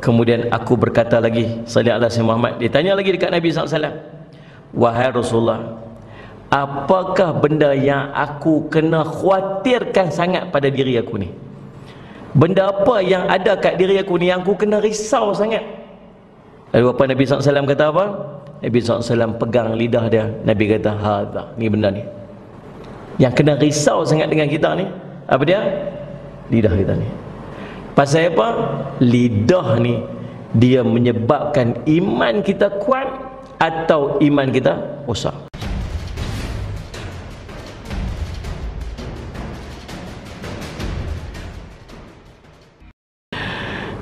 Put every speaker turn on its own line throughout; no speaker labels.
Kemudian aku berkata lagi, sallallahu alaihi wasallam Muhammad, dia tanya lagi dekat Nabi SAW, wahai Rasulullah, apakah benda yang aku kena khawatirkan sangat pada diri aku ni? Benda apa yang ada kat diri aku ni yang aku kena risau sangat? Lalu apa Nabi SAW kata apa? Nabi SAW pegang lidah dia. Nabi kata, hadha, ni benda ni yang kena risau sangat dengan kita ni. Apa dia? Lidah kita ni. Pasal apa? Lidah ni dia menyebabkan iman kita kuat atau iman kita rosak.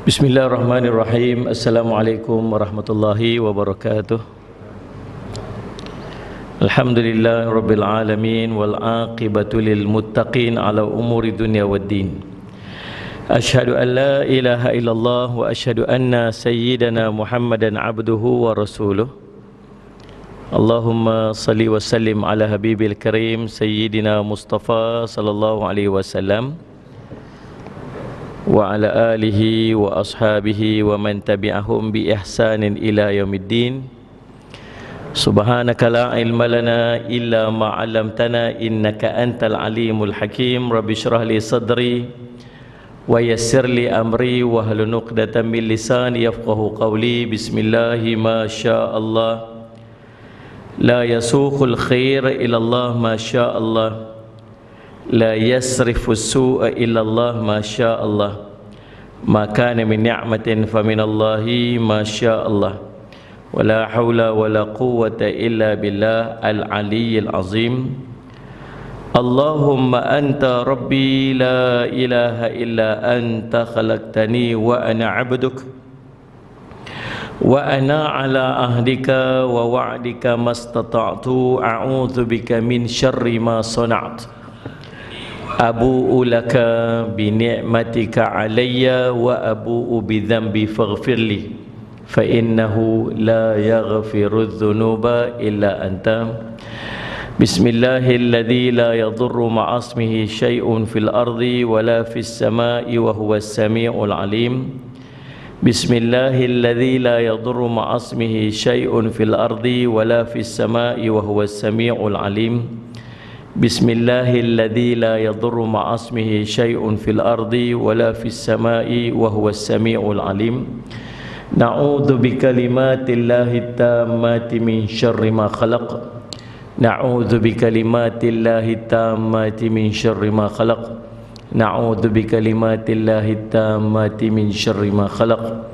Bismillahirrahmanirrahim. Assalamualaikum warahmatullahi wabarakatuh. Alhamdulillah rabbil alamin wal aqibatu lil muttaqin ala umuri dunya waddin. Asyhadu an la ilaha illallah wa asyhadu anna sayyidana Muhammadan abduhu wa rasuluh. Allahumma salli wa sallim ala habibil karim sayyidina Mustafa sallallahu alaihi wasallam wa ala alihi wa ashabihi wa man tabi'ahum bi ihsanin ila yaumiddin. Subhanaka la ilma lana illa ma 'allamtana innaka antal alimul hakim. Rabbi shrah li sadri wa yassir li amri wa hlul 'uqdatam min lisani yafqahu qawli. Bismillahi ma syaa Allah, la yasuqul khair illa Allah ma syaa Allah, la yasrifu su'a illa Allah ma syaa Allah, ma kana min ni'matin fa min Allahi ma syaa Allah, wa la hawla wa la quwwata illa billah al-aliyyil azim. Allahumma anta rabbi la ilaha illa anta khalaqtani wa ana 'abduk wa ana ala ahdika wa wa'dika mastata'tu a'udzu bika min syarri ma sana'tu. Abu'u laka bi ni'matika alayya wa abu'u bi dhanbi faghfirli fa innahu la yaghfiru dhunuba illa anta. Bismillahilladzi la yadurru ma'asmihi syai'un fil ardi wa la fis sama'i wa huwas sami'ul alim. Bismillahilladzi la yadurru ma'asmihi syai'un fil ardi wa la fis sama'i wa huwas sami'ul alim. Bismillahilladzi la yadurru ma'asmihi syai'un fil ardi wa la fis sama'i wa huwas sami'ul alim. Na'udzu bikalimatillahi tammati min syarri ma khalaq. Na'udzu bikalimatillahi tammati min syarri ma khalaq. Na'udzu bikalimatillahi tammati min syarri ma khalaq.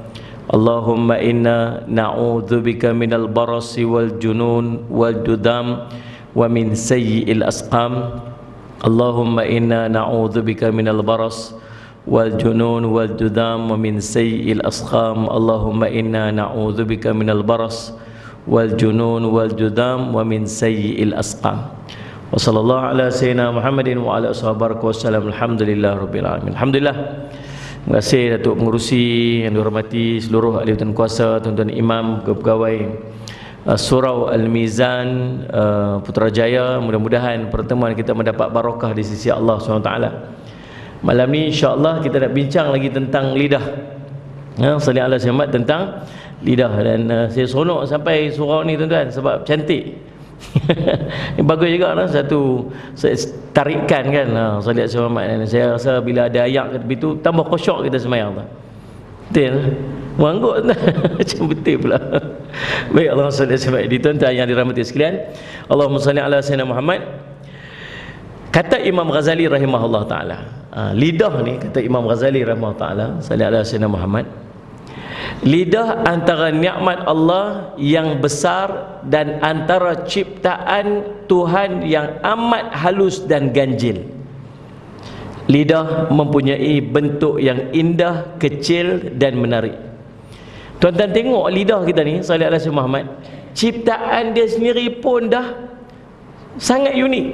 Allahumma inna na'udzu bika minal barasi wal junun wal judam wa min sayyi'il asqam. Allahumma inna na'udzu bika minal baras wal junun wal judam wa min sayyi'il asqam. Allahumma inna na'udzu bika minal baras wal junun wal judam wa min sayyi'il asqam. Wa sallallahu ala sayyidina Muhammadin wa ala ashabihi wasallam. Alhamdulillah rabbil alamin. Alhamdulillah. Terima kasih Datuk Pengerusi yang dihormati seluruh ahli dan kuasa, tuan-tuan imam, pegawai Surau Al-Mizan Putrajaya. Mudah-mudahan pertemuan kita mendapat barakah di sisi Allah SWT. Malam ni insya-Allah kita nak bincang lagi tentang lidah. Sallallahu alaihi wasallam tentang lidah. Dan saya seronok sampai surau ni tuan-tuan sebab cantik. Bagus juga lah satu tarikan kan. Sallallahu alaihi wasallam. Saya rasa bila ada ayat kat tepi tu tambah khusyuk kita sembahyang tu. Betul. Manggut macam betul pula. Baik, Allahumma salli ala sayyidina tuan-tuan yang dirahmati sekalian. Allahumma salli ala sayyidina Muhammad. Kata Imam Ghazali rahimahullah taala, lidah ni kata Imam Ghazali rahimahullah taala, salli ala sayyidina Muhammad, lidah antara nikmat Allah yang besar dan antara ciptaan Tuhan yang amat halus dan ganjil. Lidah mempunyai bentuk yang indah, kecil dan menarik. Tuan-tuan tengok lidah kita ni, sallallahu alaihi wasallam Muhammad, ciptaan dia sendiri pun dah sangat unik.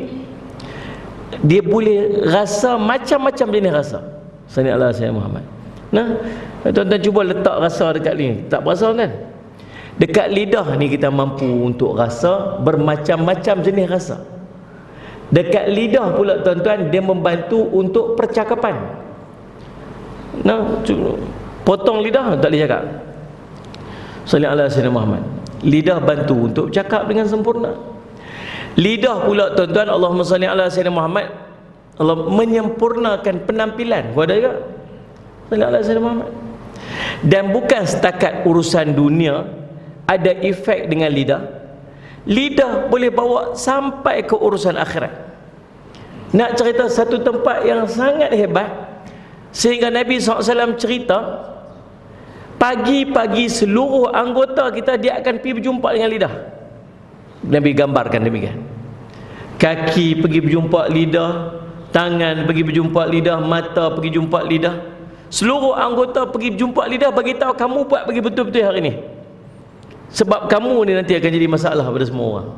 Dia boleh rasa macam-macam jenis rasa. Sallallahu alaihi wasallam Muhammad. Nah, tuan-tuan cuba letak rasa dekat ni, tak berasa kan? Dekat lidah ni kita mampu untuk rasa bermacam-macam jenis rasa. Dekat lidah pula tuan-tuan dia membantu untuk percakapan. Nah, Potong lidah tak boleh cakap. Salli ala sayyidina Muhammad. Lidah bantu untuk cakap dengan sempurna. Lidah pula tuan-tuan, Allahumma salli ala sayyidina Muhammad, Allah menyempurnakan penampilan. Ada juga salli ala sayyidina Muhammad. Dan bukan setakat urusan dunia ada efek dengan lidah. Lidah boleh bawa sampai ke urusan akhirat. Nak cerita satu tempat yang sangat hebat, sehingga Nabi SAW cerita, pagi-pagi seluruh anggota kita dia akan pergi berjumpa dengan lidah. Nabi gambarkan demikian. Kaki pergi berjumpa lidah, tangan pergi berjumpa lidah, mata pergi jumpa lidah. Seluruh anggota pergi berjumpa lidah, bagi tahu kamu buat pergi betul-betul hari ini. Sebab kamu ni nanti akan jadi masalah pada semua orang.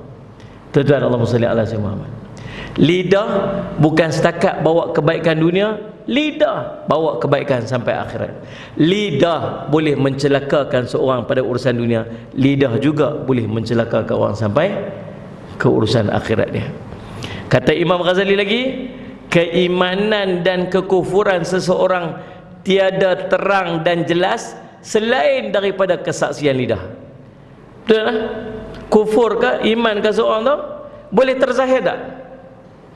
Tuan-tuan, Allahumma salli ala sayyidina Muhammad. Lidah bukan setakat bawa kebaikan dunia, lidah bawa kebaikan sampai akhirat. Lidah boleh mencelakakan seorang pada urusan dunia, lidah juga boleh mencelakakan orang sampai ke urusan akhirat dia. Kata Imam Ghazali lagi, keimanan dan kekufuran seseorang tiada terang dan jelas selain daripada kesaksian lidah. Betul tak? Kufur ke iman ke seorang tu boleh terzahir tak?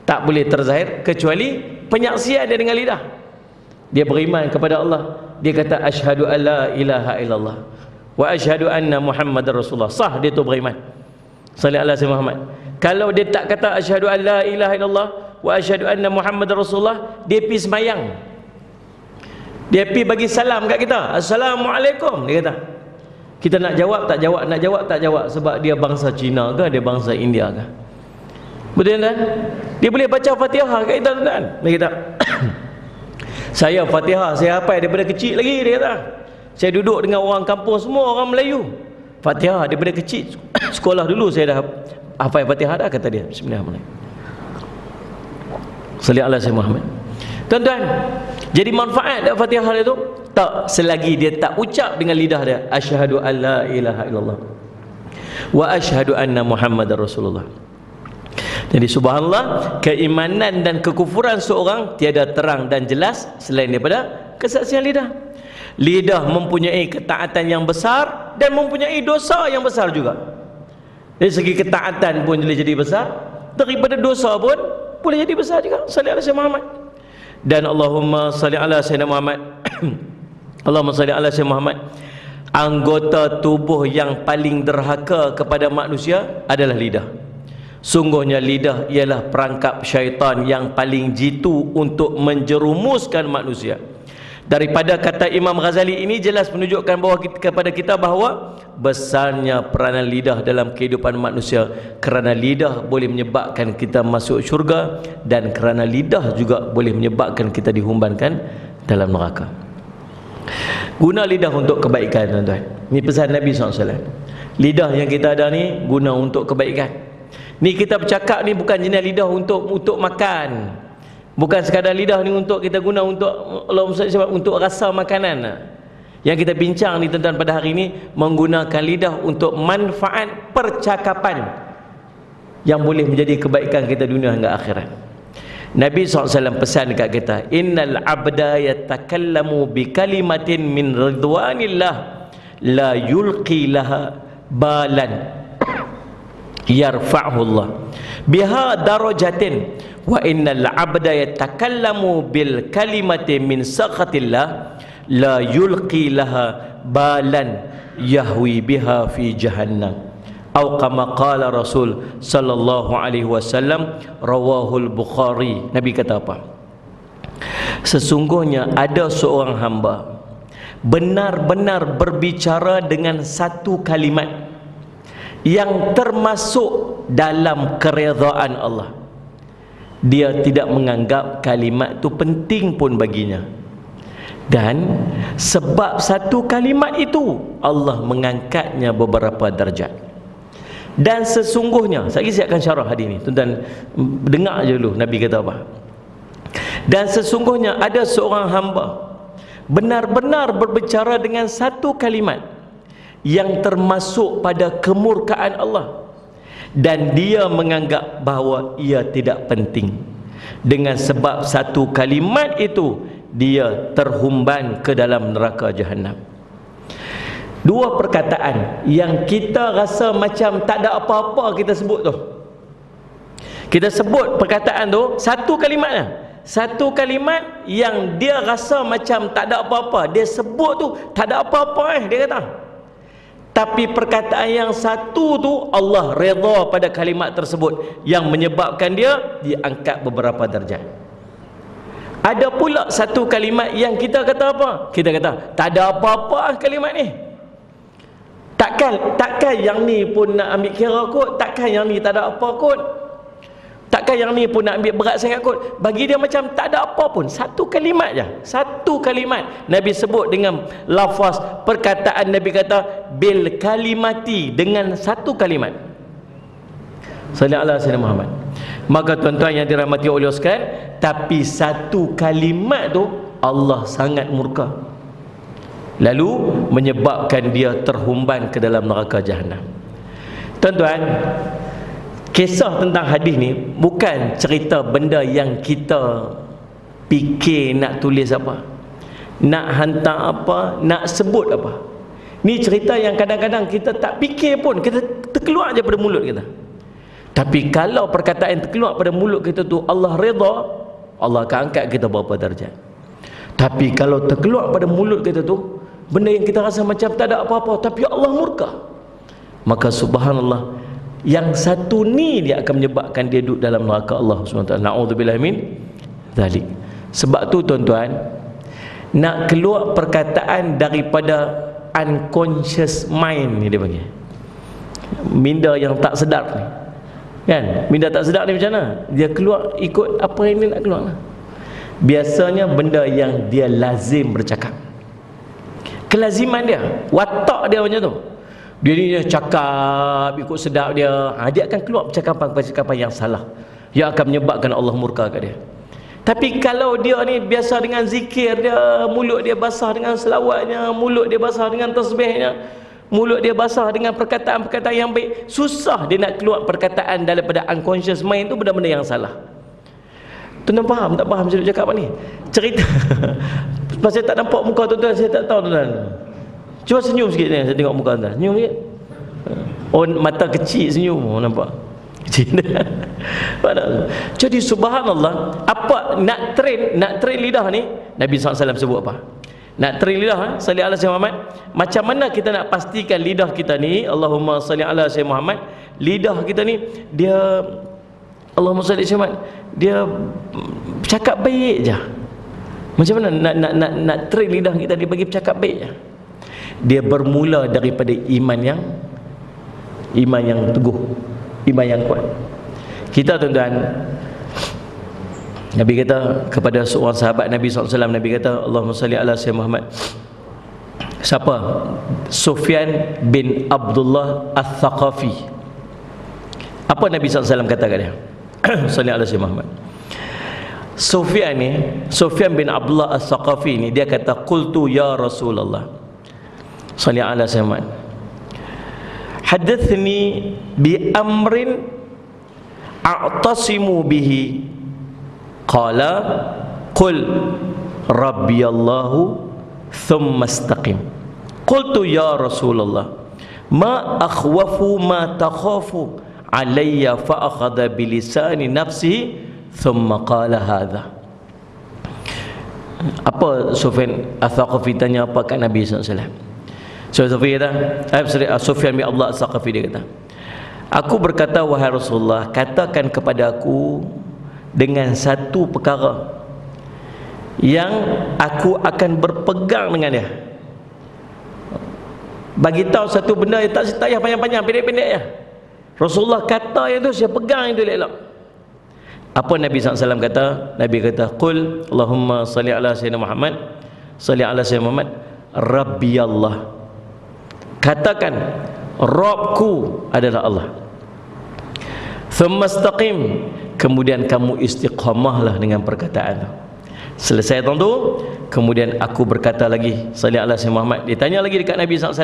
Tak boleh terzahir kecuali penyaksian dia dengan lidah. Dia beriman kepada Allah, dia kata asyhadu alla ilaha illallah wa asyhadu anna Muhammadar Rasulullah. Sah dia tu beriman. Sallallahu alaihi Muhammad. Kalau dia tak kata asyhadu alla ilaha illallah wa asyhadu anna Muhammadar Rasulullah, dia pergi semayang, dia pergi bagi salam kat kita, assalamualaikum, dia kata. Kita nak jawab tak jawab, nak jawab tak jawab, sebab dia bangsa Cina ke, dia bangsa India ke. Betul tak? Dia boleh baca Fatihah kat kita, tuan-tuan. Dia kata saya Fatihah saya hafal daripada kecil lagi, dia kata. Saya duduk dengan orang kampung semua orang Melayu. Fatihah daripada kecil, sekolah dulu saya dah hafal Fatihah dah, kata dia. Bismillahirrahmanirrahim. Salli ala sayyidina Muhammad. Tuan-tuan, jadi manfaat dak Fatihah dia tu? Tak, selagi dia tak ucap dengan lidah dia asyhadu alla ilaha illallah wa asyhadu anna Muhammadar Rasulullah. Jadi subhanallah, keimanan dan kekufuran seorang tiada terang dan jelas selain daripada kesaksian lidah. Lidah mempunyai ketaatan yang besar dan mempunyai dosa yang besar juga. Dari segi ketaatan pun boleh jadi besar, daripada dosa pun boleh jadi besar juga. Salli ala sayyidina Muhammad. Dan Allahumma salli ala sayyidina Muhammad. Allahumma salli ala sayyidina Muhammad. Anggota tubuh yang paling derhaka kepada manusia adalah lidah. Sungguhnya lidah ialah perangkap syaitan yang paling jitu untuk menjerumuskan manusia. Daripada kata Imam Ghazali ini jelas menunjukkan kepada kita bahawa besarnya peranan lidah dalam kehidupan manusia, kerana lidah boleh menyebabkan kita masuk syurga, dan kerana lidah juga boleh menyebabkan kita dihumbankan dalam neraka. Guna lidah untuk kebaikan, tuan-tuan. Ini pesan Nabi SAW. Lidah yang kita ada ni guna untuk kebaikan. Ni kita bercakap ni bukan jenis lidah untuk makan. Bukan sekadar lidah ni untuk kita guna untuk untuk rasa makanan. Yang kita bincang ni tuan-tuan pada hari ini, menggunakan lidah untuk manfaat percakapan yang boleh menjadi kebaikan kita dunia hingga akhirat. Nabi SAW pesan dekat kita, innal abda yatakallamu bi kalimatin min ridwanillah la yulqi laha balan yarfa'hu Allah biha darajatin wa innal abda yatakallamu bil kalimati min sakhatillah la yulqi laha balan yahwi biha fi jahannam atau kama qala Rasul sallallahu alaihi wasallam, rawahul Bukhari. Nabi kata apa? Sesungguhnya ada seorang hamba benar-benar berbicara dengan satu kalimat yang termasuk dalam keredaan Allah. Dia tidak menganggap kalimat itu penting pun baginya, dan sebab satu kalimat itu Allah mengangkatnya beberapa darjat. Dan sesungguhnya, saya akan syarah hadis ini, tuan-tuan dengar je dulu Nabi kata apa. Dan sesungguhnya ada seorang hamba benar-benar berbicara dengan satu kalimat yang termasuk pada kemurkaan Allah, dan dia menganggap bahawa ia tidak penting. Dengan sebab satu kalimat itu dia terhumban ke dalam neraka Jahannam. Dua perkataan yang kita rasa macam tak ada apa-apa kita sebut tu. Kita sebut perkataan tu satu kalimat lah. Satu kalimat yang dia rasa macam tak ada apa-apa, dia sebut tu tak ada apa-apa dia kata. Tapi perkataan yang satu tu Allah redha pada kalimat tersebut, yang menyebabkan dia diangkat beberapa darjat. Ada pula satu kalimat yang kita kata apa? Kita kata tak ada apa-apa kalimat ni. Takkan yang ni pun nak ambil kira kot, takkan yang ni tak ada apa kot, takkan yang ni pun nak ambil berat sangat kot. Bagi dia macam tak ada apa pun. Satu kalimat je, satu kalimat Nabi sebut dengan lafaz perkataan. Nabi kata bil kalimati, dengan satu kalimat. Sallallahu alaihi wasallam Muhammad. Maka tuan-tuan yang dirahmati oleh Allah sekalian, tapi satu kalimat tu Allah sangat murka, lalu menyebabkan dia terhumban ke dalam neraka Jahannam. Tuan-tuan, kisah tentang hadis ni bukan cerita benda yang kita fikir nak tulis apa, nak hantar apa, nak sebut apa. Ni cerita yang kadang-kadang kita tak fikir pun, kita terkeluar je pada mulut kita. Tapi kalau perkataan yang terkeluar pada mulut kita tu Allah redha, Allah akan angkat kita berapa darjat. Tapi kalau terkeluar pada mulut kita tu benda yang kita rasa macam tak ada apa-apa, tapi Allah murka, maka subhanallah, yang satu ni dia akan menyebabkan dia duduk dalam neraka Allah SWT. Na'udzubillah min zalik. Sebab tu tuan-tuan, nak keluar perkataan daripada unconscious mind ni dia panggil, minda yang tak sedar ni kan. Minda tak sedar ni macam mana? Dia keluar ikut apa yang dia nak keluar lah. Biasanya benda yang dia lazim bercakap, kelaziman dia, watak dia macam tu, dia cakap ikut sedap dia, dia akan keluar percakapan-percakapan yang salah, yang akan menyebabkan Allah murka kat dia. Tapi kalau dia ni biasa dengan zikir dia, mulut dia basah dengan selawatnya, mulut dia basah dengan tasbihnya, mulut dia basah dengan perkataan-perkataan yang baik, susah dia nak keluar perkataan daripada unconscious mind tu benda-benda yang salah. Tuan-tuan faham tak faham saya cakap apa ni? Cerita pasal saya tak nampak muka tuan-tuan, saya tak tahu tuan-tuan. Cuba senyum sikit ni, saya tengok muka tuan. Senyum sikit. Oh, mata kecil senyum, oh, nampak. Kecil. Jadi subhanallah, apa nak train lidah ni, Nabi SAW sebut apa? Nak train lidah, salli ala Sayyidina Muhammad. Macam mana kita nak pastikan lidah kita ni, Allahumma salli ala Sayyidina Muhammad, lidah kita ni dia Allahumma salli ala Muhammad, dia cakap baik je. Macam mana nak train lidah kita dia bagi bercakap baik je? Dia bermula daripada iman yang teguh, iman yang kuat. Kita tuan-tuan, Nabi kata kepada seorang sahabat Nabi SAW, Nabi kata Allahumma salli ala Sayyidina Muhammad. Siapa? Sufyan bin Abdullah Al-Thaqafi. Apa Nabi SAW kata kat dia? Salli ala Sayyidina Muhammad. Sufyan bin Abdullah Al-Thaqafi ni, dia kata qultu ya Rasulullah salli ala Sayyidina Muhammad, hadathni bi amrin a'tasimu bihi, qala qul rabbiyallahu thumma istaqim. Qultu ya Rasulullah ma akhwafu ma takhafu alayya, fa akhadha bilisani nafsihi thumma qala hadha. Apa Sufyan Al-Thaqafi tanya apa kat Nabi SAW? Sufyan bin Abdullah Al-Thaqafi dia kata, aku berkata wahai Rasulullah, katakan kepada aku dengan satu perkara yang aku akan berpegang dengan dia. Bagi tahu satu benda yang tak payah panjang-panjang, pendek-pendek ya. Rasulullah kata yang tu, saya pegang itu elok. Apa Nabi SAW kata? Nabi kata qul Allahumma salli ala Sayyidina Muhammad, salli ala Sayyidina Muhammad, Rabbi Allah. Katakan Rabbku adalah Allah. Thumma istaqim, kemudian kamu istiqamahlah dengan perkataan itu. Selesai tentu, kemudian aku berkata lagi salli ala Sayyidina Muhammad. Dia tanya lagi dekat Nabi SAW,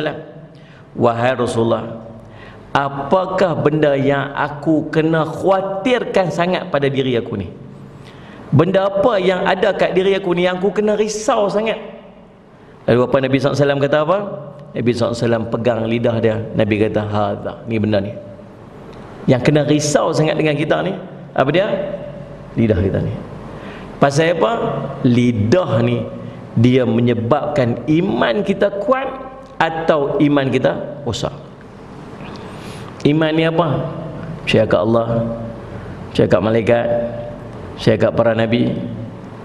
wahai Rasulullah, apakah benda yang aku kena khawatirkan sangat pada diri aku ni? Benda apa yang ada kat diri aku ni yang aku kena risau sangat? Lalu apa Nabi SAW kata apa? Nabi SAW pegang lidah dia. Nabi kata, hadha, ni benda ni yang kena risau sangat dengan kita ni. Apa dia? Lidah kita ni. Pasal apa? Lidah ni dia menyebabkan iman kita kuat atau iman kita rosak. Iman ni apa? Percaya kat Allah, percaya kat malaikat, percaya kat para nabi,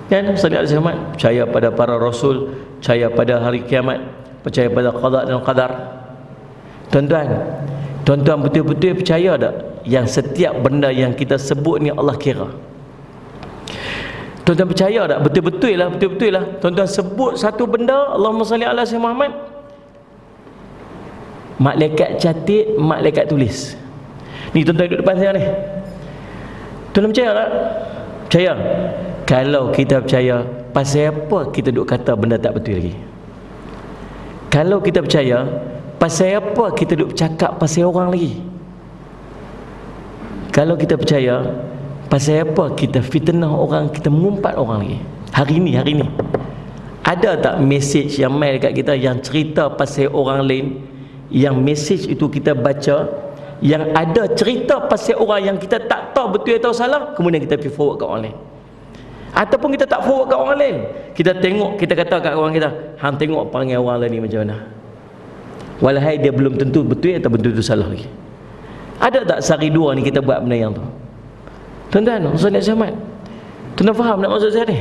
kan? Sallallahu alaihi wasallam. Percaya pada para rasul, percaya pada hari kiamat, percaya pada qada dan qadar. Tuan-tuan betul-betul percaya tak yang setiap benda yang kita sebut ni Allah kira? Tuan-tuan percaya tak? Betul-betul lah. Tuan-tuan sebut satu benda, Allahumma salli ala sayyidina Muhammad, malaikat catat, malaikat tulis. Ni tuan-tuan duduk depan saya ni. Tuan-tuan percaya tak? Percaya? Kalau kita percaya, pasal apa kita duduk kata benda tak betul lagi? Kalau kita percaya, pasal apa kita duduk bercakap pasal orang lagi? Kalau kita percaya, pasal apa kita fitnah orang, kita mengumpat orang lagi? Hari ni ada tak mesej yang mail dekat kita yang cerita pasal orang lain, yang mesej itu kita baca, yang ada cerita pasal orang yang kita tak tahu betul atau salah, kemudian kita pergi forward kat orang lain? Ataupun kita tak forward kat orang lain, kita tengok, kita kata kat orang kita, hang tengok panggil orang lain ni macam mana, walhai dia belum tentu betul atau betul itu salah lagi. Ada tak sehari dua ni kita buat benda yang tu? Tuan-tuan, Ustaz Ahmad, tuan-tuan faham tak maksud saya ni?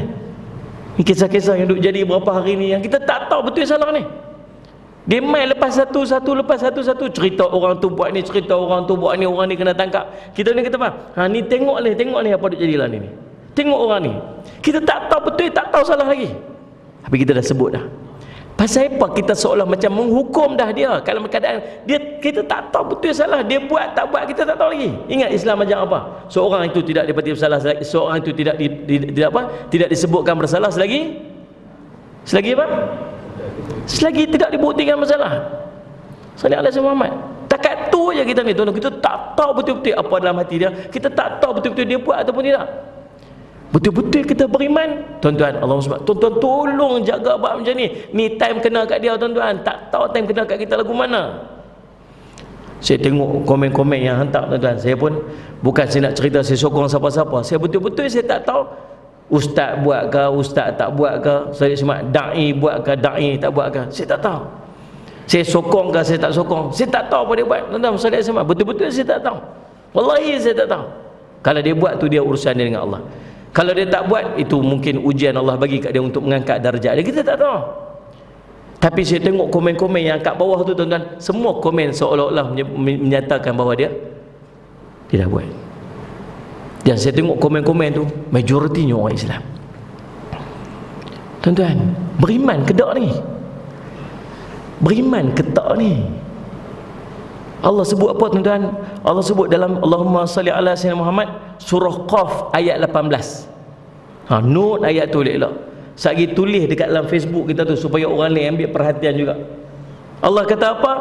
Ni kisah-kisah yang duk jadi berapa hari ni yang kita tak tahu betul salah ni. Dia main lepas satu, cerita orang tu buat ni, cerita orang tu buat ni, orang ni kena tangkap. Kita ni kata apa? Ni tengok ni apa duk jadi lah ni. Tengok orang ni. Kita tak tahu betul, tak tahu salah lagi. Tapi kita dah sebut dah. Pasal apa kita seolah macam menghukum dah dia? Kalau keadaan dia, kita tak tahu betul salah, dia buat tak buat, kita tak tahu lagi. Ingat Islam ajar apa? Seorang itu tidak dipati bersalah, seorang itu tidak disebutkan bersalah selagi apa? Selagi tidak dibuktikan bersalah. Sallallahu alaihi Muhammad. Takat tu je kita ni, tuan-tuan, kita tak tahu betul-betul apa dalam hati dia. Kita tak tahu betul-betul dia buat ataupun tidak. Betul-betul kita beriman, tuan-tuan. Allahumma subhanahu, tuan-tuan tolong jaga bab macam ni. Ni time kena kat dia, tuan-tuan. Tak tahu time kena kat kita lagu mana. Saya tengok komen-komen yang hantar, tuan-tuan. Saya pun bukan saya nak cerita saya sokong siapa-siapa. Saya betul-betul saya tak tahu ustaz buat ke, ustaz tak buat ke, saya cuma dai buat ke, dai tak buat ke, saya tak tahu. Saya sokong ke, saya tak sokong, saya tak tahu apa dia buat, tuan-tuan. Betul-betul saya tak tahu. Wallahi saya tak tahu. Kalau dia buat tu dia urusan dia dengan Allah. Kalau dia tak buat, itu mungkin ujian Allah bagi kat dia untuk mengangkat darjat dia, kita tak tahu. Tapi saya tengok komen-komen yang kat bawah tu, tuan-tuan, semua komen seolah-olah menyatakan bahawa dia dah buat. Dan saya tengok komen-komen tu, majoritinya orang Islam. Tuan-tuan, beriman ke tak ni? Beriman ke tak ni? Allah sebut apa, tuan-tuan? Allah sebut dalam Allahumma salli ala sayyidina Muhammad, surah Qaf ayat 18. Note ayat tu elok. Satgi tulis dekat dalam Facebook kita tu supaya orang lain ambil perhatian juga. Allah kata apa?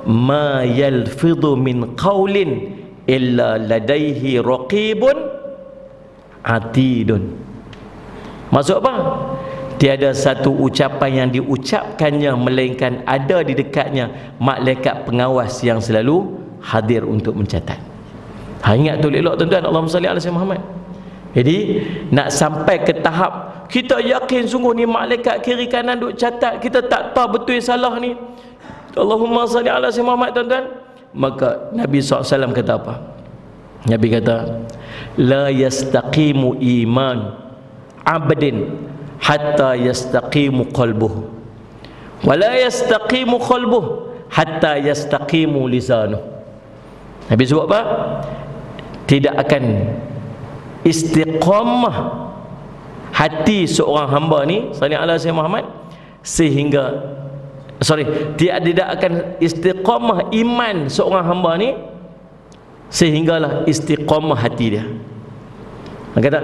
Ma yalfidhu min qaulin illa ladaihi raqibun atidun. Maksud apa? Tiada satu ucapan yang diucapkannya melainkan ada di dekatnya malaikat pengawas yang selalu hadir untuk mencatat. Ingat tu elok, tuan-tuan. Allahumma salli ala sayyidina Muhammad. Jadi nak sampai ke tahap kita yakin sungguh ni malaikat kiri kanan duk catat, kita tak tahu betul salah ni, Allahumma salli ala sayyidina Muhammad, tuan-tuan. Maka Nabi SAW kata apa? Nabi kata, la yastaqimu iman abdin hatta yastaqimu qalbuh, wa la yastaqimu qalbuh hatta yastaqimu lisanuh. Nabi sebut apa? Tidak akan istiqamah hati seorang hamba ni, sallallahu alaihi wasallam Muhammad, sehingga tidak akan istiqamah iman seorang hamba ni sehinggalah istiqamah hati dia. Dia kata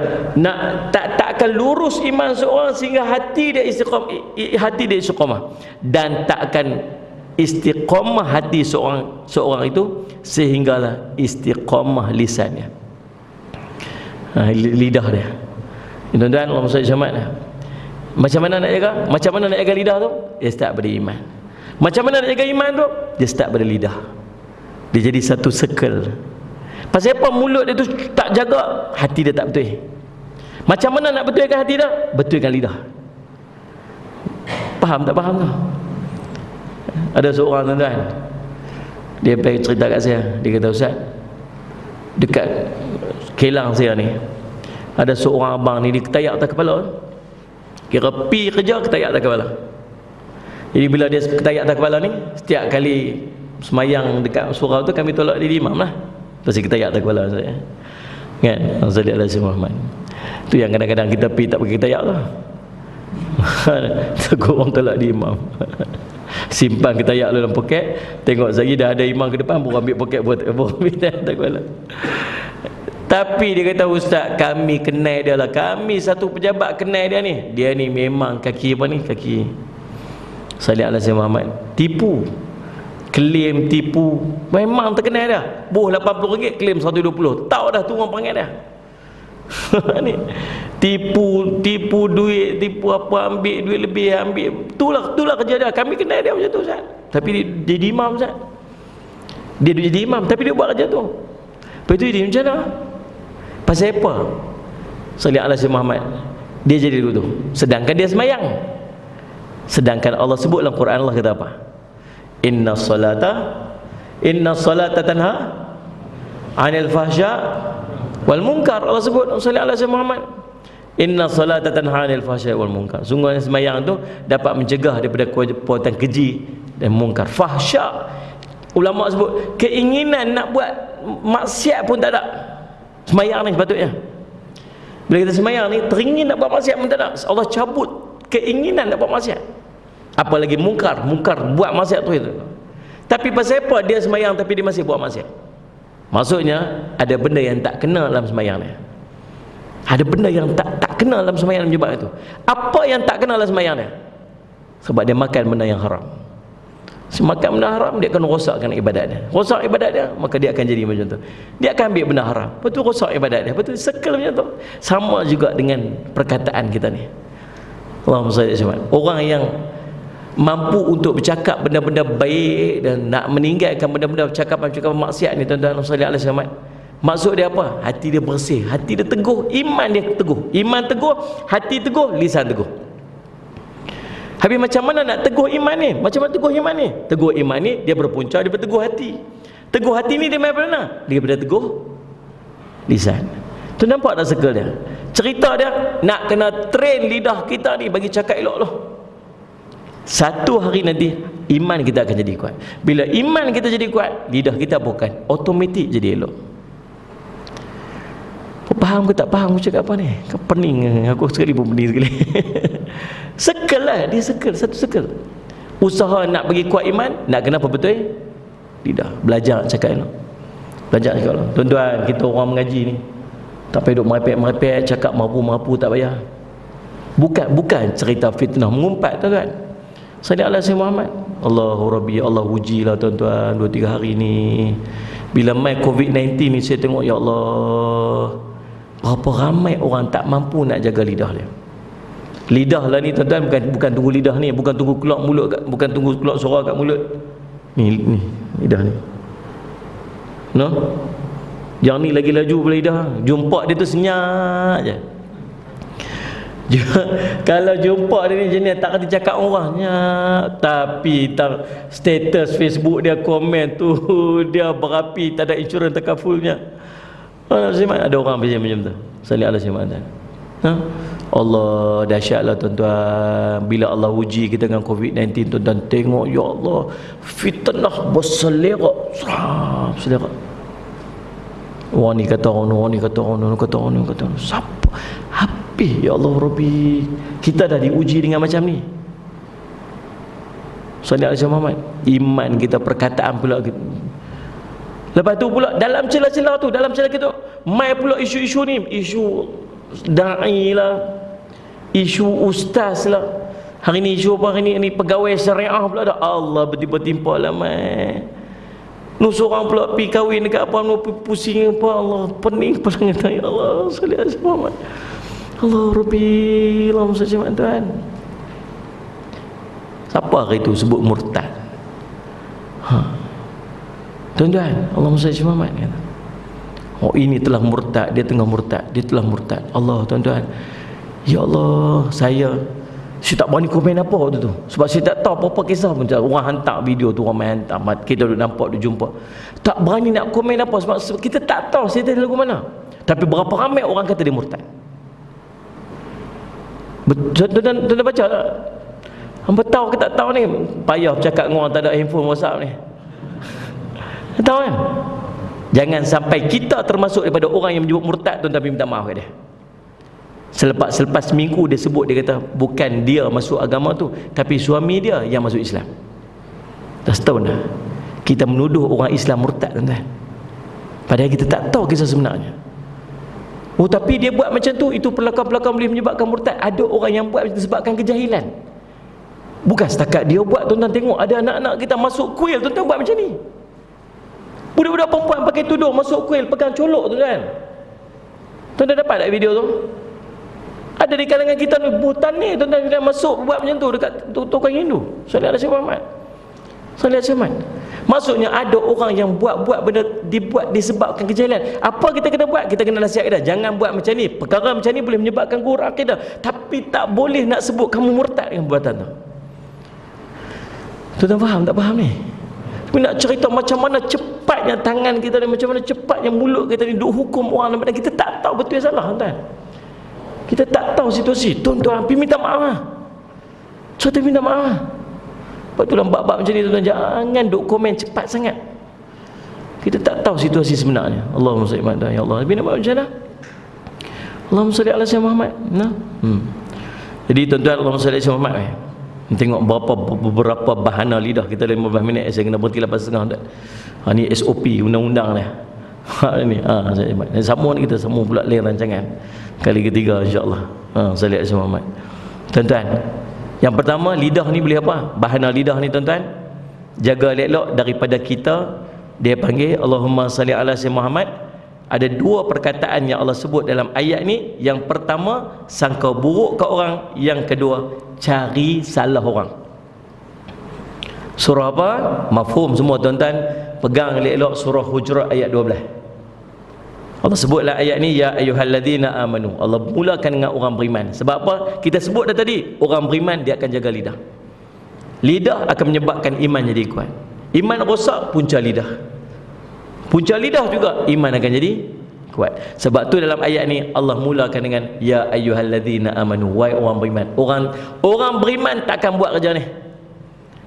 tak akan lurus iman seorang sehingga hati dia istiqamah, dan tak akan istiqamah hati seorang itu sehinggalah istiqamah lisannya, lidah dia. Tuan-tuan, Allah Musa Syamat. Macam mana nak jaga? Macam mana nak jaga lidah tu? Dia start pada iman. Macam mana nak jaga iman tu? Dia start pada lidah. Dia jadi satu circle. Pasal apa mulut dia tu tak jaga, hati dia tak betul. Macam mana nak betulkan hati dia? Betulkan lidah. Faham tak faham tu? Ada seorang tuan-tuan, dia pergi cerita kat saya. Dia kata, Ustaz, dekat Kelang saya ni ada seorang abang ni, dia ketayak atas kepala. Kira pi kerja ketayak atas kepala. Jadi bila dia ketayak atas kepala ni, setiap kali semayang dekat surau tu kami tolak dia imam lah. Pasti ketayak atas kepala saya. Kan? Sallallahu alaihi Muhammad. Tu yang kadang-kadang kita pi tak pakai ketayak tu. Takut orang tolak dia imam. Simpan ketayak lu dalam poket, tengok lagi dah ada imam ke depan, baru ambil poket, baru ambil atas kepala. Tapi dia kata, Ustaz, kami kenal dia lah. Kami satu pejabat kenal dia ni. Dia ni memang kaki apa ni? Kaki Salih Alaihi Muhammad. Tipu. Klaim tipu. Memang terkenal dia. Boh RM80, klaim RM120. Tahu dah tu orang panggil dia. Ni tipu duit, tipu apa, ambil duit lebih, ambil. Itulah kerja dia. Kami kenal dia macam tu, Ustaz. Tapi dia jadi imam, Ustaz. Dia jadi imam tapi dia buat kerja tu. Lepas tu dia macam mana? Pasal apa? Salih Alaihi Muhammad dia jadi begitu, sedangkan dia semayang. Sedangkan Allah sebut dalam Quran, Allah kata apa? Inna salata tanha 'anil fahsya wal munkar. Allah sebut Salih Alaihi Muhammad, inna salata tanha 'anil fahsya wal munkar. Sungguhnya semayang tu dapat mencegah daripada perbuatan keji dan munkar. Fahsya, ulama sebut keinginan nak buat maksiat pun tak ada. Semayang ni sepatutnya. Bila kita semayang ni teringin nak buat maksiat pun tak ada. Allah cabut keinginan nak buat maksiat. Apalagi mungkar buat maksiat tu itu. Tapi pasal apa dia semayang tapi dia masih buat maksiat? Maksudnya ada benda yang tak kena dalam semayang dia. Ada benda yang tak kena dalam semayang dia itu. Apa yang tak kena dalam semayang dia? Sebab dia makan benda yang haram. Makan benda haram, dia akan rosakkan ibadat dia. Rosak ibadat dia, maka dia akan jadi macam tu. Dia akan ambil benda haram, lepas tu rosak ibadat dia, lepas tu circle macam tu. Sama juga dengan perkataan kita ni. Allahumma salli alaihi wasallam. Orang yang mampu untuk bercakap benda-benda baik dan nak meninggalkan benda-benda percakapan-percakapan maksiat ni, tuan-tuan sallallahu alaihi wasallam. Maksud dia apa? Hati dia bersih, hati dia teguh, iman dia teguh. Iman teguh, hati teguh, lisan teguh. Habis macam mana nak teguh iman ni? Macam mana teguh iman ni? Teguh iman ni dia berpunca daripada teguh hati. Teguh hati ni dia main pada mana? Daripada teguh lisan. Tu nampak tak circle dia? Cerita dia nak kena train lidah kita ni bagi cakap elok loh. Satu hari nanti iman kita akan jadi kuat. Bila iman kita jadi kuat, lidah kita bukan automatik jadi elok. Kau faham ke tak faham aku cakap apa ni? Kau pening. Aku sekali pun pening sekali. Circle lah, dia circle, satu circle. Usaha nak bagi kuat iman, nak kena apa betul? Lidah. Belajar cakap elok. Belajar cakap elok. Tuan-tuan, kita orang mengaji ni tak payah duk merepek-merepek, cakap mampu-mampu tak payah. Bukan cerita fitnah mengumpat, tuan-tuan. Salih Alaihi Muhammad. Allahu Rabbi, Allah ujilah tuan-tuan 2-3 hari ni. Bila mai COVID-19 ni saya tengok, ya Allah, berapa ramai orang tak mampu nak jaga lidah dia. Lidah lah ni tuan-tuan, bukan tunggu lidah ni, bukan tunggu keluar mulut, bukan tunggu keluar suara kat mulut. Ni lidah ni. No? Yang ni lagi laju pada lidah. Jumpa dia tu senyap je. Kalau jumpa dia ni jenis tak kata cakap orangnya, tapi status Facebook dia komen tu dia berapi, tak ada insurans takafulnya. Ada orang macam tu. Salih Alaihi Wasallam. Allah dahsyatlah tuan-tuan. Bila Allah uji kita dengan COVID-19, tuan-tuan tengok, ya Allah, fitnah berselerak. Selerak. Orang ni kata orang, orang ni kata orang, kata orang, kata orang. Siapa? Habis, ya Allah Rabbi. Kita dah diuji dengan macam ni. Salih Alaihi Muhammad. Iman kita, perkataan pula kita. Lepas tu pula dalam celah-celah tu, dalam celah kita mai pula isu-isu ni, isu da'i lah, isu ustaz lah. Hari ni isu apa hari ni pegawai syariah pula dah. Allah bertimpa-timpa lah mai. Nu seorang pula pi kahwin dekat apa nu pusing apa, Allah pening kepala kita, ya Allah. Salih Alaihi Muhammad. Allah Rabbi, Allahumma salli ala Tuhan. Siapa hari itu sebut murtad? Tuan-tuan, Allahumma salli ala Muhammad kata. Oh, ini telah murtad, dia tengah murtad, dia telah murtad. Allah, tuan-tuan, ya Allah, saya tak berani komen apa waktu tu, sebab saya tak tahu apa-apa kisah pun. Orang hantar video tu, orang main hantar, kita duduk nampak, duduk jumpa, tak berani nak komen apa, sebab kita tak tahu cerita dia lagu mana. Tapi berapa ramai orang kata dia murtad. Tuan-tuan baca tak? Hampa tahu ke tak tahu ni? Payah bercakap dengan orang tak ada handphone WhatsApp ni. Tahu kan? Jangan sampai kita termasuk daripada orang yang menyebut murtad, tuan-tuan minta maaf ke dia. Selepas seminggu dia sebut, dia kata bukan dia masuk agama tu, tapi suami dia yang masuk Islam. Dah setahun dah kita menuduh orang Islam murtad, tuan-tuan, padahal kita tak tahu kisah sebenarnya. Oh, tapi dia buat macam tu, itu pelakon-pelakon boleh menyebabkan murtad. Ada orang yang buat disebabkan kejahilan. Bukan setakat dia buat, tuan-tuan tengok ada anak-anak kita masuk kuil, tuan-tuan buat macam ni. Budak-budak perempuan pakai tudung masuk kuil, pegang colok, tuan-tuan. Tuan-tuan dapat tak video tu? Ada di kalangan kita ni, butan ni, tuan-tuan dia masuk buat macam tu dekat tukang Hindu. Sallallahu alaihi wasallam. Sallallahu alaihi wasallam. Maksudnya ada orang yang buat benda dibuat disebabkan kejahilan. Apa kita kena buat? Kita kena nasihat dia, jangan buat macam ni. Perkara macam ni boleh menyebabkan gurur akidah, tapi tak boleh nak sebut kamu murtad dengan buatan tu. Tuan-tuan faham tak faham ni? Tapi nak cerita macam mana cepatnya tangan kita ni, macam mana cepatnya mulut kita ni duk hukum orang, dan kita tak tahu betul yang salah, tuan. Kita tak tahu situasi. Tuan-tuan, pergi minta maaf lah. Cerita minta maaf lah. Lepas tu dalam bab-bab macam ni, tuan-tuan, jangan duk komen cepat sangat. Kita tak tahu situasi sebenarnya. Allahumma salli ala Muhammad. Ya Allah, Nabi nak buat macam mana? Allahumma salli ala Muhammad. Jadi tuan-tuan, Allahumma salli ala Muhammad. Tengok beberapa bahana lidah kita 15 minit, saya kena berhenti 8.30 dah. Ni SOP undang-undang ni. Ni sama ni, kita semua pula lain rancangan kali ketiga insya-Allah. Salli ala Muhammad. Tuan-tuan, yang pertama, lidah ni boleh apa? Bahana lidah ni, tuan-tuan, jaga elok daripada kita. Dia panggil Allahumma salli ala Muhammad. Ada dua perkataan yang Allah sebut dalam ayat ni. Yang pertama, sangka buruk ke orang. Yang kedua, cari salah orang. Surah apa? Mafhum semua, tuan-tuan. Pegang elok surah Hujurat ayat 12. Allah sebutlah ayat ni, ya ayyuhalladzina amanu. Allah mulakan dengan orang beriman. Sebab apa? Kita sebut dah tadi, orang beriman dia akan jaga lidah. Lidah akan menyebabkan iman jadi kuat. Iman rosak, punca lidah. Punca lidah juga iman akan jadi kuat. Sebab tu dalam ayat ni Allah mulakan dengan ya ayyuhalladzina amanu, wahai orang beriman. Orang beriman takkan buat kerja ni.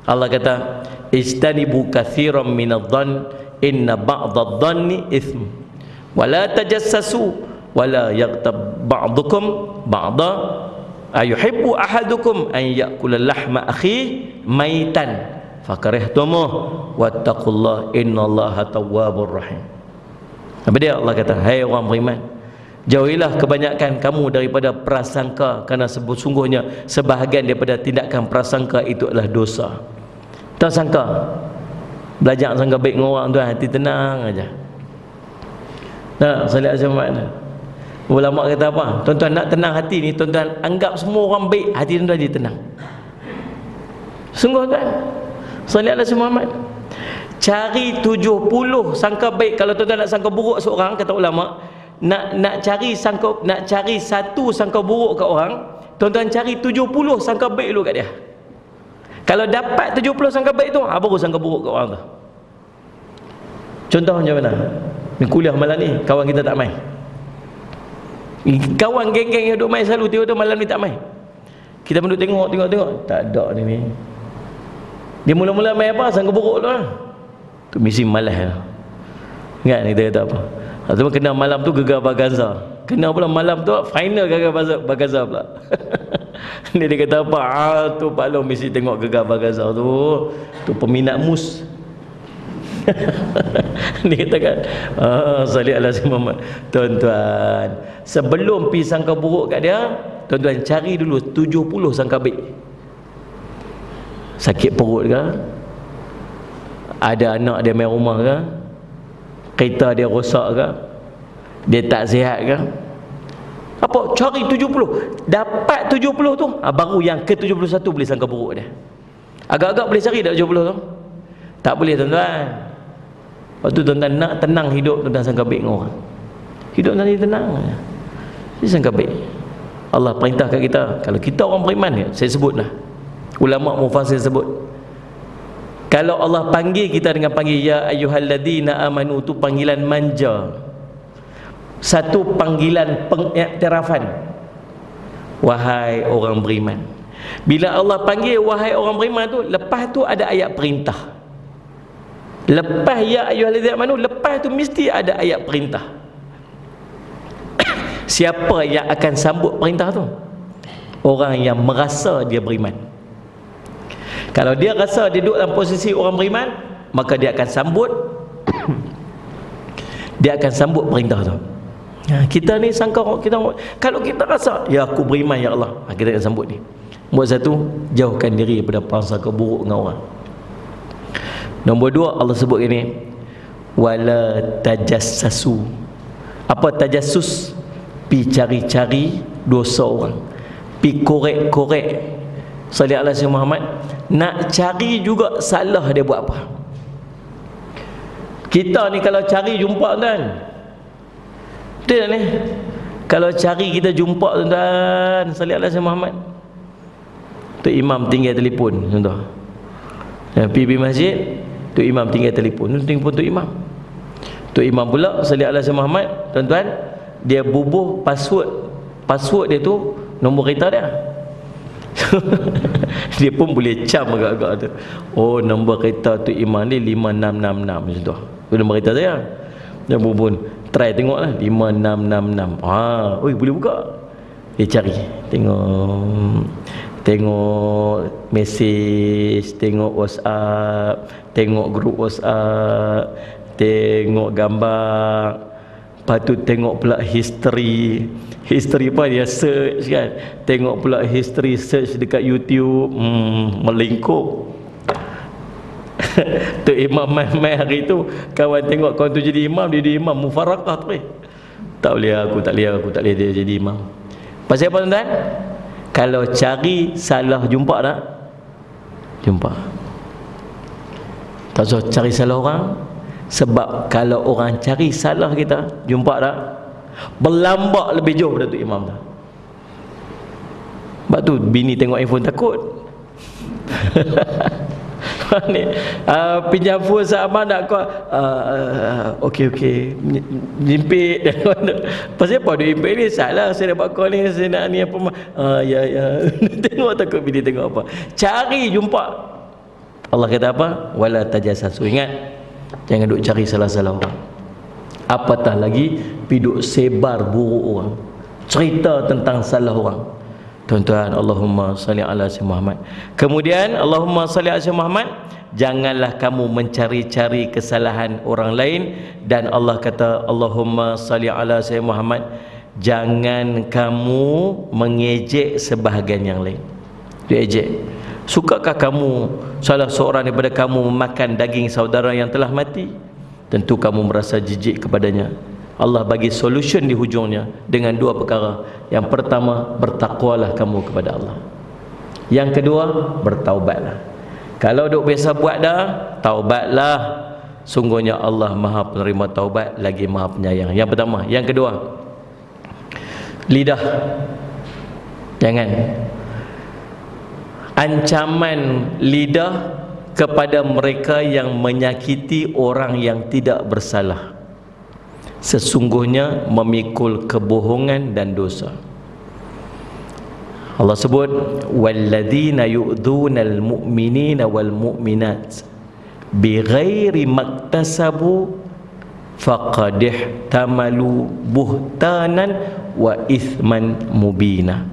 Allah kata, istanibu katsiran minadh-dhann inna ba'dadh-dhanni itsm. Wala tajassasu wala yaghtab ba'dukum ba'da ayuhibbu ahadukum an ya'kula lahma akhihi maitan fakarihtumuh wattaqullaha innallaha tawwabur rahim. Apa dia? Allah kata, hai orang beriman, jauhilah kebanyakan kamu daripada prasangka, kerana sungguhnya sebahagian daripada tindakan prasangka itu adalah dosa. Tak sangka, belajar sangka baik dengan orang tu, hati tenang aja. Nah, salih azam makna. Ulama kata apa? Tuan-tuan nak tenang hati ni, tuan-tuan anggap semua orang baik, hati tuan-tuan jadi tenang. Sungguh kan? Salih ala Muhammad. Cari 70 sangka baik. Kalau tuan-tuan nak sangka buruk seorang, kata ulama, nak cari satu sangka buruk kat orang, tuan-tuan cari 70 sangka baik dulu kat dia. Kalau dapat 70 sangka baik tu, baru sangka buruk kat orang tu. Contoh macam mana? Ni kuliah malam ni, kawan kita tak main. Kawan geng-geng yang duduk main selalu, tiba-tiba malam ni tak main. Kita pun duduk tengok, tak ada ni. Dia mula-mula main apa? Sangka buruk tu lah. Tu mesti malas lah. Ingat kita kata apa? Atau kena malam tu gegar Bagaza. Kena pula malam tu final gegar Bagaza pula. Dia kata apa? Tu Pak Long mesti tengok gegar Bagaza tu. Tu peminat mus. Dia katakan salih ala Muhammad. Tuan-tuan, sebelum pergi sangka buruk kat dia, tuan-tuan cari dulu 70 sangka baik. Sakit perut ke? Ada anak dia main rumah ke? Kereta dia rosak ke? Dia tak sihat ke? Apa? Cari 70. Dapat 70 tu, baru yang ke-71 boleh sangka buruk dia. Agak-agak boleh cari tak 70 tu? Tak boleh tuan-tuan. Lepas tu tuan-tuan nak tenang hidup, tuan-tuan sangka baik dengan orang. Hidup nanti tenang. Dia sangka baik. Allah perintah kat kita, kalau kita orang beriman, saya sebutlah, ulama mufasir sebut, kalau Allah panggil kita dengan panggil ya ayyuhalladzina amanu, tu panggilan manja, satu panggilan pengiktirafan, wahai orang beriman. Bila Allah panggil wahai orang beriman tu, lepas tu ada ayat perintah. Lepas ya ayyuhalladzina amanu, lepas tu mesti ada ayat perintah. Siapa yang akan sambut perintah tu? Orang yang merasa dia beriman. Kalau dia rasa dia duduk dalam posisi orang beriman, maka dia akan sambut dia akan sambut perintah tu. Kita ni sangka kita, kalau kita rasa ya aku beriman ya Allah, kita akan sambut ni. Nombor satu, jauhkan diri daripada prasangka buruk dengan orang. Nombor dua, Allah sebut ini, wala tajassasu. Apa tajassus? Pi cari-cari dosa orang, pi korek-korek. Sallallahu alaihi wasallam Muhammad, nak cari juga salah dia buat apa. Kita ni kalau cari jumpa tuan, betul tak ni? Kalau cari kita jumpa tuan, sallallahu alaihi wasallam Muhammad, tu imam tinggal telefon contoh. Pergi masjid, tu imam tinggal telefon, tu imam. Tu imam pula sallallahu alaihi wasallam Muhammad, tuan-tuan, dia bubuh password dia tu nombor kereta dia. Dia pun boleh cam agak-agak tu. Oh, nombor kereta tu imam ni 5666 macam tu. Tu nombor kereta saya. Dia pun try tengoklah 5666. Oi boleh buka. Dia cari, tengok mesej, tengok WhatsApp, tengok grup WhatsApp, tengok gambar. Lepas tu tengok pula history apa dia search kan. Tengok pula history search dekat YouTube. Melingkup. Tu imam mai hari tu, kawan tengok kawan tu jadi imam, dia jadi imam mufarakah tu. Tak boleh aku tak boleh dia jadi imam. Pasal apa tuan-tuan? Kalau cari salah jumpa tak? Jumpa. Tak usah cari salah orang. Sebab kalau orang cari salah kita, jumpa tak? Berlambak lebih jauh pada tu imam tu. Sebab tu bini tengok iPhone takut. Ni pinjam phone sama nak kau okey jimpit. Pasal apa dia jimpit ni? Salah saya dapat call ni, saya nak ni apa ya tengok takut bini tengok apa. Cari jumpa. Allah kata apa? Wala tajassasu. Ingat, jangan duk cari salah-salah orang. Apatah lagi piduk sebar buruk orang, cerita tentang salah orang. Tuan-tuan, Allahumma salli ala sayyidina Muhammad. Kemudian Allahumma salli ala sayyidina Muhammad, janganlah kamu mencari-cari kesalahan orang lain. Dan Allah kata Allahumma salli ala sayyidina Muhammad, jangan kamu mengejek sebahagian yang lain. Dia ejek. Sukakah kamu salah seorang daripada kamu memakan daging saudara yang telah mati? Tentu kamu merasa jijik kepadanya. Allah bagi solution di hujungnya dengan dua perkara. Yang pertama, bertakwalah kamu kepada Allah. Yang kedua, bertaubatlah. Kalau duk biasa buat dah, taubatlah. Sungguhnya Allah Maha penerima taubat lagi Maha penyayang. Yang pertama. Yang kedua, lidah. Jangan. Ancaman lidah kepada mereka yang menyakiti orang yang tidak bersalah, sesungguhnya memikul kebohongan dan dosa. Allah sebut walladzina yu'dzunal mu'minina wal mu'minat bighairi maktasabu faqad ihtamalu buhtanan wa ithman mubina.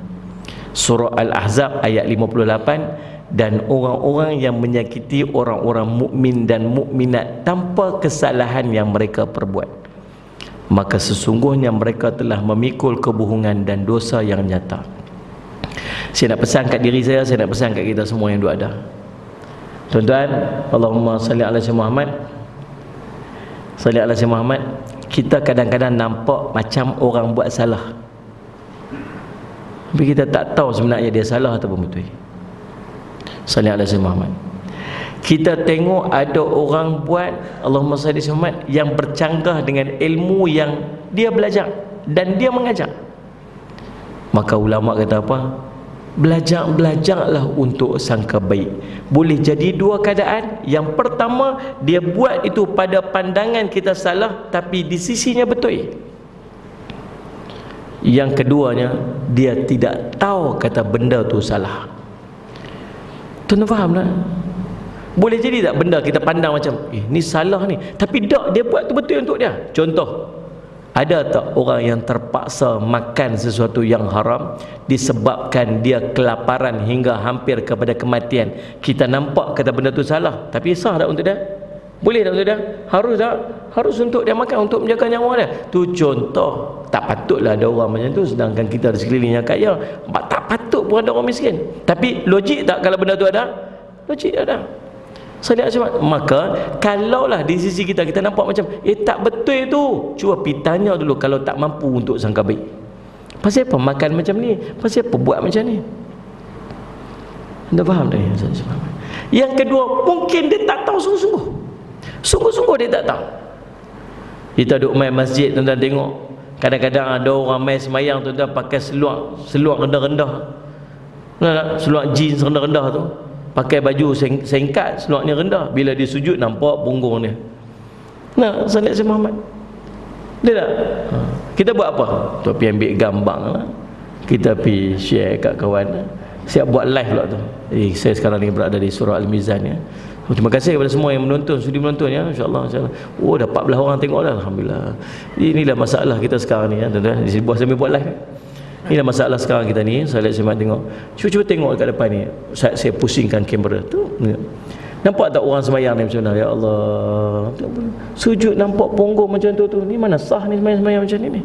Surah Al-Ahzab ayat 58. Dan orang-orang yang menyakiti orang-orang mukmin dan mukminat tanpa kesalahan yang mereka perbuat, maka sesungguhnya mereka telah memikul kebohongan dan dosa yang nyata. Saya nak pesan kat diri saya nak pesan kat kita semua yang duk ada. Tuan-tuan, Allahumma salli ala sayyidina Muhammad. Salli ala sayyidina Muhammad. Kita kadang-kadang nampak macam orang buat salah. Tapi kita tak tahu sebenarnya dia salah ataupun betul. Sallallahu alaihi wasallam. Kita tengok ada orang buat Allahumma salli Muhammad yang bercanggah dengan ilmu yang dia belajar dan dia mengajar. Maka ulama kata apa? Belajarlah untuk sangka baik. Boleh jadi dua keadaan. Yang pertama, dia buat itu pada pandangan kita salah, tapi di sisinya betul. Yang keduanya, dia tidak tahu kata benda tu salah. Tuan faham tak? Boleh jadi tak benda kita pandang macam ni salah ni, tapi tak, dia buat tu betul untuk dia. Contoh, ada tak orang yang terpaksa makan sesuatu yang haram disebabkan dia kelaparan hingga hampir kepada kematian? Kita nampak kata benda tu salah, tapi sah tak untuk dia? Boleh tak untuk dia? Harus tak? Harus untuk dia makan, untuk menjaga nyawa dia. Tu contoh. Tak patutlah ada orang macam tu, sedangkan kita di sekelilingnya kaya. Tak patut pun ada orang miskin. Tapi logik tak kalau benda tu ada? Logik ada. Maka kalaulah di sisi kita nampak macam tak betul tu, cuba pergi tanya dulu kalau tak mampu untuk sangka baik. Pasal apa makan macam ni? Pasal apa buat macam ni? Anda faham tak? Yang kedua, mungkin dia tak tahu sungguh-sungguh. Sungguh-sungguh dia tak tahu. Kita duduk main masjid, tuan-tuan tengok, kadang-kadang ada orang main semayang, tuan-tuan pakai seluar rendah-rendah, seluar jeans rendah-rendah tu, pakai baju singkat, seluarnya rendah. Bila dia sujud nampak punggung dia. Nah, Sallallahu alaihi Muhammad. Dia tak? Kita buat apa? Tu pergi ambil gambar lah. Kita pergi share kat kawan. Siap buat live pula tu. Jadi saya sekarang ni berada di surah Al-Mizan ya. Terima kasih kepada semua yang menonton, sudi menonton ya. InsyaAllah, oh dah 14 orang tengok dah, alhamdulillah. Inilah masalah kita sekarang ni ya, tuan-tuan. Di sini sambil buat live. Inilah masalah sekarang kita ni. Saya lihat sempat tengok. Cuba tengok kat depan ni. Saya pusingkan kamera tu. Nampak tak orang sembahyang ni macam mana? Ya Allah. Sujud nampak punggung macam tu. Ni mana sah ni sembahyang macam ni.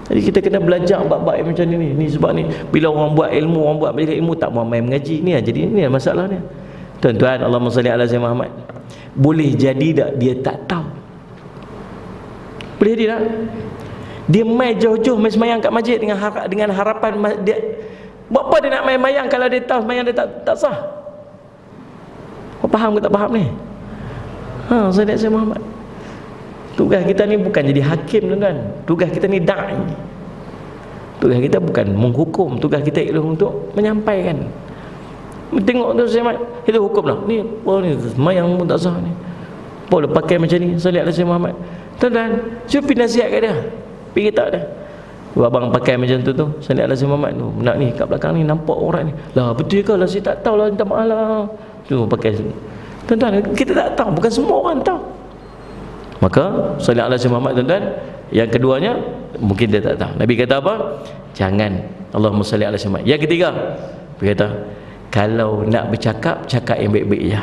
Jadi kita kena belajar bab-bab macam ni. Ni sebab ni bila orang buat ilmu, orang buat belajar ilmu tak mau main mengaji ni. Jadi ni masalah ni. Tuan-tuan, Allahumma salli ala Sayyidina Muhammad. Boleh jadi tak dia tak tahu? Boleh jadi tak? Dia main jauh-jauh main semayang kat masjid dengan harapan dia. Buat apa dia nak main mayang kalau dia tahu semayang dia tak sah? Kau faham ke tak faham ni? Sayyidina Muhammad. Tugas kita ni bukan jadi hakim, tuan-tuan. Tugas kita ni da'i. Tugas kita bukan menghukum, tugas kita ialah untuk menyampaikan. Tengok tu saya itu hukum lah. Ni apa ni? Semayang pun tak sah ni. Apa dia pakai macam ni? Sallallahu alaihi Muhammad. Tuan-tuan, cuba pergi nasihat kat dia. Pergi tak dia. Abang pakai macam tu Sallallahu alaihi Muhammad tu. Nak ni kat belakang ni nampak orang ni. Lah betul ke lah, saya tak tahu lah, minta maaf lah. Tu pakai. Tuan-tuan, kita tak tahu, bukan semua orang tahu. Maka Sallallahu alaihi Muhammad, tuan-tuan, yang keduanya mungkin dia tak tahu. Nabi kata apa? Jangan. Allahumma salli alaihi Muhammad. Yang ketiga, dia kata kalau nak bercakap, cakap yang baik-baik je.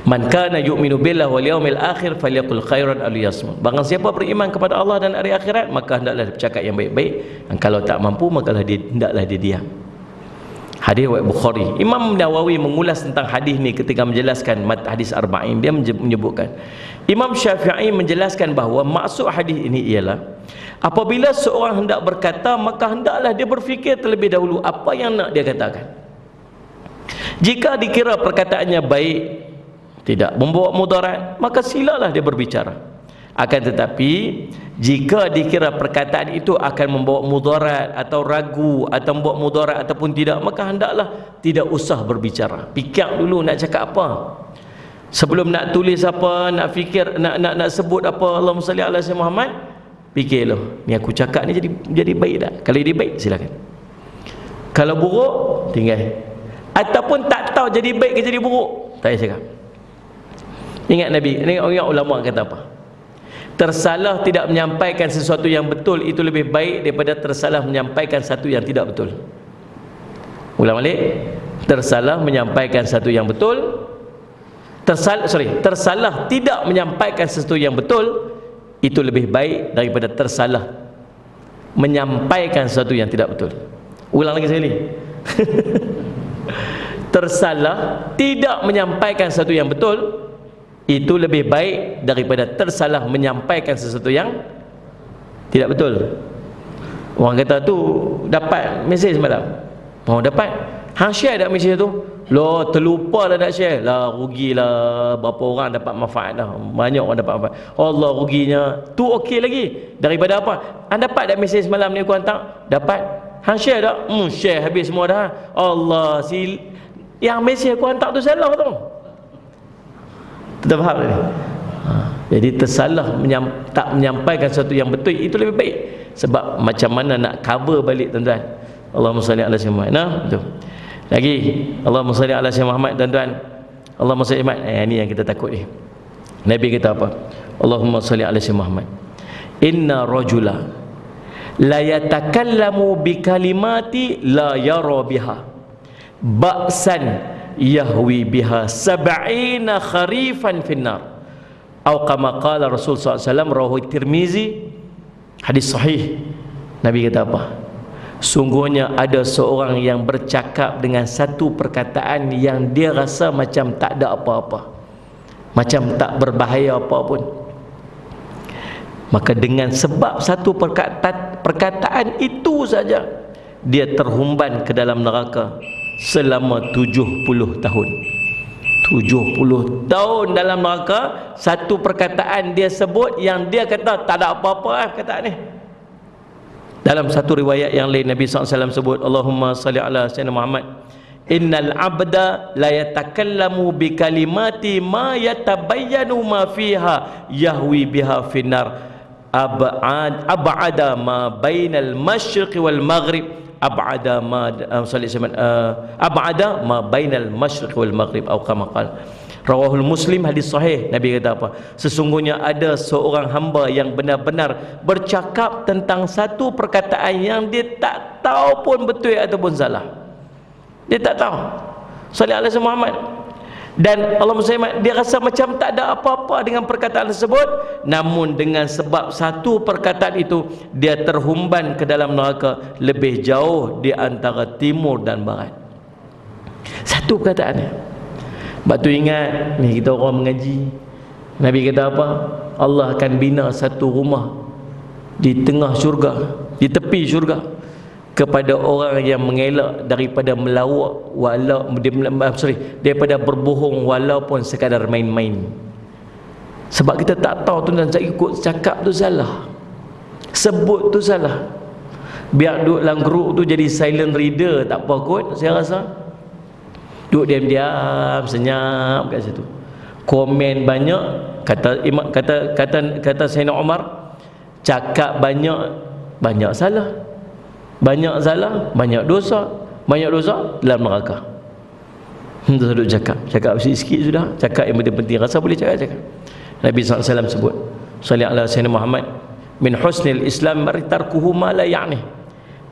Man kana yu'minu billahi wal yawmil akhir falyaqul khairan aw liyasmut. Barang siapa beriman kepada Allah dan hari akhirat, maka hendaklah bercakap yang baik-baik, dan kalau tak mampu maka hendaklah dia diam. Hadis riwayat Bukhari. Imam Nawawi mengulas tentang hadis ni ketika menjelaskan hadis arba'in. Dia menyebutkan, Imam Syafi'i menjelaskan bahawa maksud hadis ini ialah apabila seorang hendak berkata, maka hendaklah dia berfikir terlebih dahulu apa yang nak dia katakan. Jika dikira perkataannya baik, tidak membawa mudarat, maka silalah dia berbicara. Akan tetapi jika dikira perkataan itu akan membawa mudarat atau ragu atau membawa mudarat ataupun tidak, maka hendaklah tidak usah berbicara. Fikir dulu nak cakap apa. Sebelum nak tulis apa, nak fikir, nak sebut apa, Allahumma salli ala Sayyidina Muhammad, fikirlah, ni aku cakap ni jadi baik tak? Kalau jadi baik, silakan. Kalau buruk, tinggal. Ataupun tak tahu jadi baik ke jadi buruk, tak payah cakap. Ingat Nabi, ingat ulama kata apa? Tersalah tidak menyampaikan sesuatu yang betul itu lebih baik daripada tersalah menyampaikan satu yang tidak betul. Ulang balik. Tersalah menyampaikan satu yang betul, tersalah tidak menyampaikan sesuatu yang betul itu lebih baik daripada tersalah menyampaikan sesuatu yang tidak betul. Ulang lagi sekali. Tersalah tidak menyampaikan sesuatu yang betul itu lebih baik daripada tersalah menyampaikan sesuatu yang tidak betul. Orang kata tu dapat mesej semalam. Oh dapat. Hang share dak mesej tu? Loh terlupa dah nak share. Lah rugilah berapa orang dapat manfaat dah. Banyak orang dapat manfaat. Allah ruginya. Tu okey lagi. Daripada apa? Hang dapat dak mesej semalam ni aku hantar? Dapat. Hang share dak? Share habis semua dah. Allah yang mesej aku hantar tu salah tu. Kita faham ni? Jadi tersalah tak menyampaikan sesuatu yang betul, itu lebih baik. Sebab macam mana nak cover balik tuan-tuan. Allahumma salli ala sayyidina Muhammad. Nah, betul. Lagi Allahumma salli ala sayyidina Muhammad tuan-tuan. Allahumma salli Muhammad. Ini yang kita takut ni. Nabi kata apa? Allahumma salli ala sayyidina Muhammad. Inna rajula la yatakallamu bi kalimati la yara biha ba'san yahwi biha sab'ina kharifan finnar. Atau kama qala Rasul SAW, rawahu Tirmizi, hadis sahih. Nabi kata apa? Sungguhnya ada seorang yang bercakap dengan satu perkataan yang dia rasa macam tak ada apa-apa, macam tak berbahaya apa pun. Maka dengan sebab satu perkataan itu saja, dia terhumban ke dalam neraka selama 70 tahun. 70 tahun dalam neraka. Satu perkataan dia sebut yang dia kata tak ada apa-apa perkataan ni. Dalam satu riwayat yang lain Nabi SAW sebut, Allahumma salli ala sayyidina Muhammad, innal abda la yatakallamu bi kalimati ma yatabayyanu ma fiha yahwi biha finnar ab'ada ma bainal masyriqi wal maghrib ab'ada ma ab'ada ma bainal masyriq wal maghrib atau kama qala. Rawahul Muslim, hadis sahih. Nabi kata apa? Sesungguhnya ada seorang hamba yang benar-benar bercakap tentang satu perkataan yang dia tak tahu pun betul ataupun salah. Dia tak tahu. Sallallahu alaihi Muhammad. Dan Allah SWT, dia rasa macam tak ada apa-apa dengan perkataan tersebut, namun dengan sebab satu perkataan itu dia terhumban ke dalam neraka lebih jauh di antara timur dan barat. Satu perkataannya. Sebab tu ingat ni, kita orang mengaji, Nabi kata apa? Allah akan bina satu rumah di tengah syurga, di tepi syurga, kepada orang yang mengelak daripada melawak daripada berbohong walaupun sekadar main-main. Sebab kita tak tahu tu, dan saya ikut cakap tu salah, sebut tu salah, biar duduk dalam grup tu jadi silent reader tak apa kot. Saya rasa duduk diam-diam senyap kat situ, komen banyak. Kata Sayyidina Umar, cakap banyak salah, banyak salah, banyak dosa dalam neraka. Hendak duduk cakap sikit sudah, cakap yang penting-penting, rasa boleh cakap. Nabi SAW sebut, salli ala sayyidina Muhammad, min husnil Islam tarkuhu ma la ya'ni.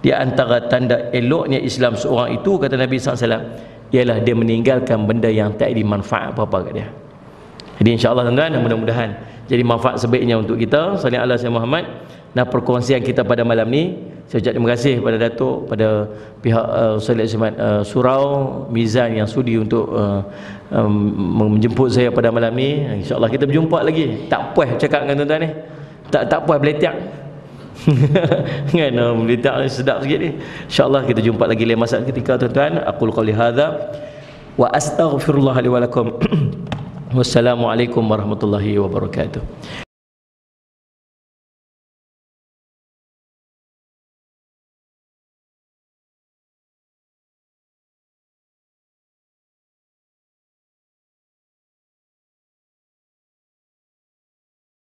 Di antara tanda eloknya Islam seorang itu, kata Nabi SAW, ialah dia meninggalkan benda yang tak ada manfaat apa-apa kat dia. Jadi insya-Allah tuan-tuan, mudah-mudahan jadi manfaat sebaiknya untuk kita. Salli ala sayyidina Muhammad. Nah, perkongsian kita pada malam ni, saya ucap terima kasih kepada Datuk, pada pihak Ustaz Surau Mizan yang sudi untuk menjemput saya pada malam ni. InsyaAllah kita berjumpa lagi. Tak puas cakap dengan tuan-tuan ni, tak puas beletak kan, beletak ni sedap sikit ni. InsyaAllah kita jumpa lagi lain masa ketika tuan-tuan. Aqul qouli hadza wa astaghfirullah li wa lakum. Wassalamualaikum warahmatullahi wabarakatuh.